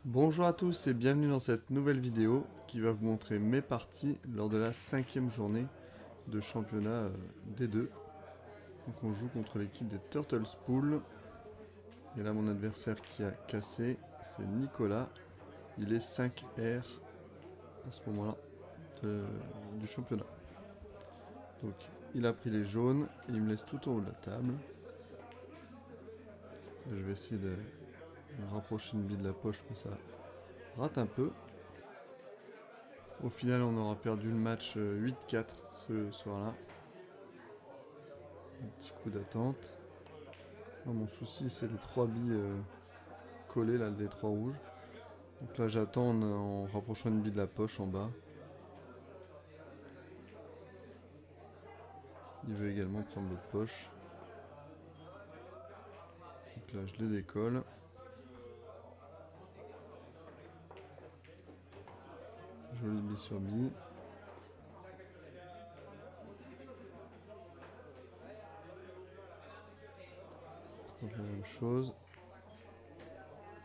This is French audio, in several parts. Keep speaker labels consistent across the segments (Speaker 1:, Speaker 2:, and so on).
Speaker 1: Bonjour à tous et bienvenue dans cette nouvelle vidéo qui va vous montrer mes parties lors de la 5e journée de championnat D2. Donc on joue contre l'équipe des Turtle Spool. Et là mon adversaire qui a cassé, c'est Nicolas. Il est 5R à ce moment-là du championnat. Donc il a pris les jaunes et il me laisse tout en haut de la table. Là, je vais essayer de me rapprocher une bille de la poche mais ça rate un peu. Au final, on aura perdu le match 8-4 ce soir-là. Un petit coup d'attente. Mon souci, c'est les 3 billes collées, là, les 3 rouges. Donc là, j'attends en rapprochant une bille de la poche en bas. Il veut également prendre l'autre poche. Donc là, je les décolle. Jolie bille sur bille. On tente la même chose.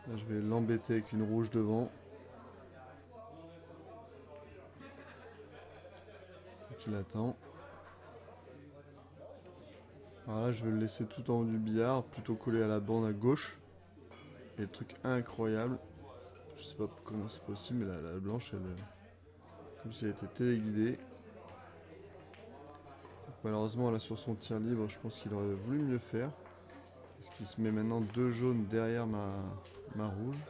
Speaker 1: Là, je vais l'embêter avec une rouge devant. Donc il attend. Alors là, je vais le laisser tout en haut du billard, plutôt collé à la bande à gauche. Et le truc incroyable, je sais pas comment c'est possible, mais la blanche, elle, comme si elle était téléguidée. Donc malheureusement, là sur son tir libre, je pense qu'il aurait voulu mieux faire. Parce qu'il se met maintenant 2 jaunes derrière ma rouge.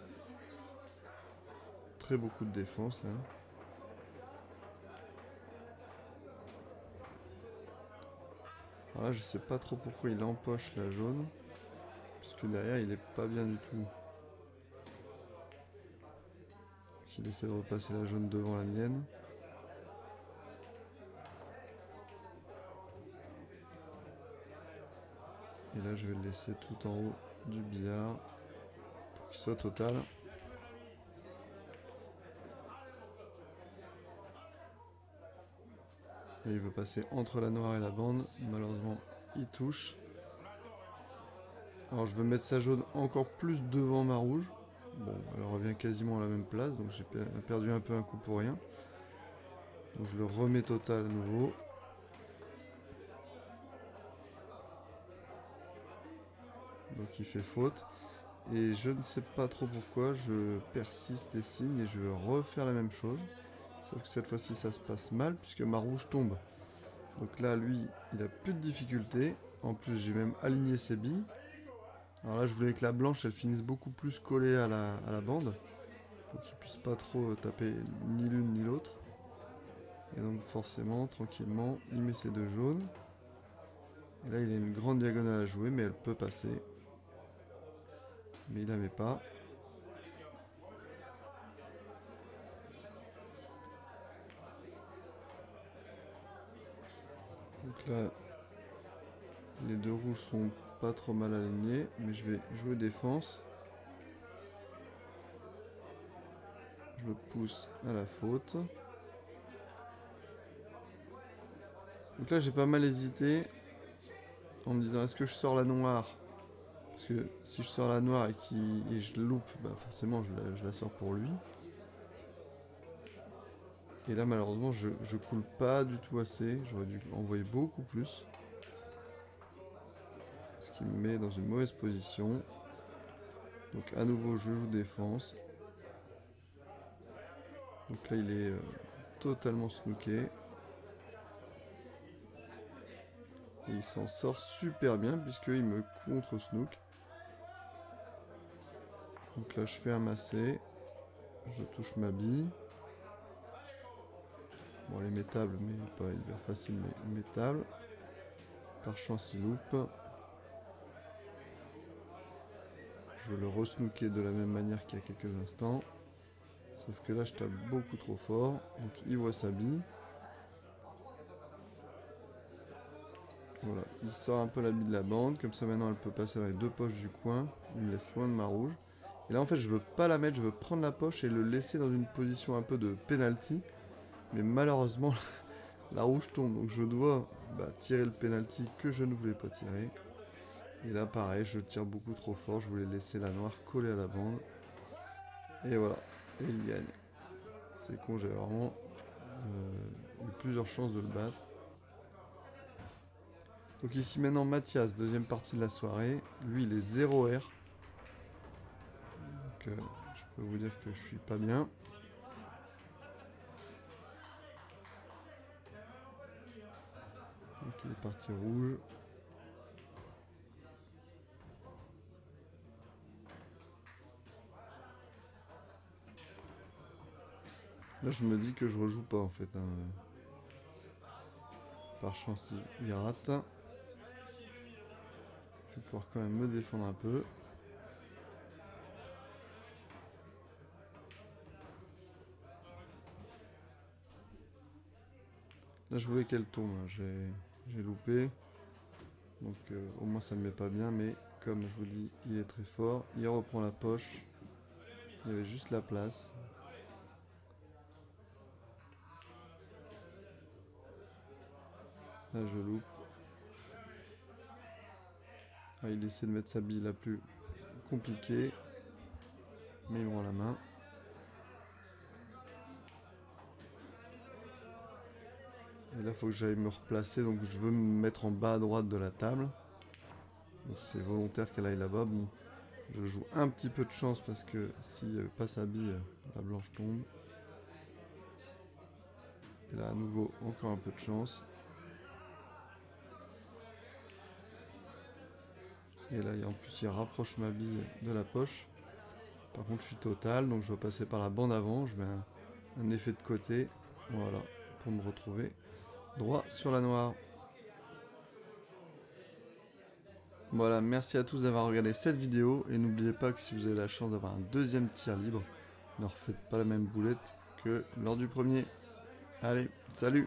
Speaker 1: Très beaucoup de défense là. Alors là, je sais pas trop pourquoi il empoche la jaune. Puisque derrière, il est pas bien du tout. Donc, il essaie de repasser la jaune devant la mienne. Et là, je vais le laisser tout en haut du billard. Pour qu'il soit total. Et il veut passer entre la noire et la bande. Malheureusement, il touche. Alors je veux mettre sa jaune encore plus devant ma rouge. Bon, elle revient quasiment à la même place, donc j'ai perdu un peu un coup pour rien. Donc je le remets total à nouveau. Donc il fait faute. Et je ne sais pas trop pourquoi, je persiste et signe et je veux refaire la même chose. Sauf que cette fois-ci ça se passe mal puisque ma rouge tombe. Donc là lui, il a plus de difficultés. En plus j'ai même aligné ses billes. Alors là je voulais que la blanche elle finisse beaucoup plus collée à la bande. Pour qu'il puisse pas trop taper ni l'une ni l'autre. Et donc forcément, tranquillement, il met ses 2 jaunes. Et là il a une grande diagonale à jouer mais elle peut passer. Mais il la met pas. Donc là, les 2 rouges sont pas trop mal alignés, mais je vais jouer défense. Je le pousse à la faute. Donc là j'ai pas mal hésité en me disant est-ce que je sors la noire? Parce que si je sors la noire et je loupe, bah forcément je la sors pour lui. Et là malheureusement je coule pas du tout assez, j'aurais dû envoyer beaucoup plus. Ce qui me met dans une mauvaise position. Donc à nouveau je joue défense. Donc là il est totalement snooké. Et il s'en sort super bien puisqu'il me contre-snook. Donc là je fais un massé. Je touche ma bille. Bon, elle est métable, mais pas hyper facile, mais métable. Par chance, il loupe. Je veux le resnooker de la même manière qu'il y a quelques instants. Sauf que là, je tape beaucoup trop fort. Donc, il voit sa bille. Voilà, il sort un peu la bille de la bande. Comme ça, maintenant, elle peut passer dans les 2 poches du coin. Il me laisse loin de ma rouge. Et là, en fait, je veux pas la mettre. Je veux prendre la poche et le laisser dans une position un peu de penalty. Mais malheureusement, la rouge tombe. Donc, je dois tirer le penalty que je ne voulais pas tirer. Et là, pareil, je tire beaucoup trop fort. Je voulais laisser la noire coller à la bande. Et voilà. Et il gagne. C'est con, j'avais vraiment eu plusieurs chances de le battre. Donc ici maintenant Mathias, deuxième partie de la soirée. Lui il est 0 R. Donc je peux vous dire que je suis pas bien. Donc il est parti rouge. Là je me dis que je rejoue pas en fait. Hein. Par chance il rate. Je vais pouvoir quand même me défendre un peu. Là je voulais qu'elle tombe, hein. J'ai loupé. Donc au moins ça me met pas bien, mais comme je vous dis, il est très fort. Il reprend la poche. Il y avait juste la place. Là je loupe. Ah, il essaie de mettre sa bille la plus compliquée. Mais il me rend la main. Et là il faut que j'aille me replacer. Donc je veux me mettre en bas à droite de la table. Donc c'est volontaire qu'elle aille là-bas. Bon, je joue un petit peu de chance parce que s'il n'y avait pas sa bille, la blanche tombe. Et là à nouveau encore un peu de chance. Et là en plus il rapproche ma bille de la poche. Par contre je suis total, donc je dois passer par la bande avant. Je mets un effet de côté. Voilà, pour me retrouver droit sur la noire. Voilà, merci à tous d'avoir regardé cette vidéo. Et n'oubliez pas que si vous avez la chance d'avoir un deuxième tir libre, ne refaites pas la même boulette que lors du premier. Allez, salut!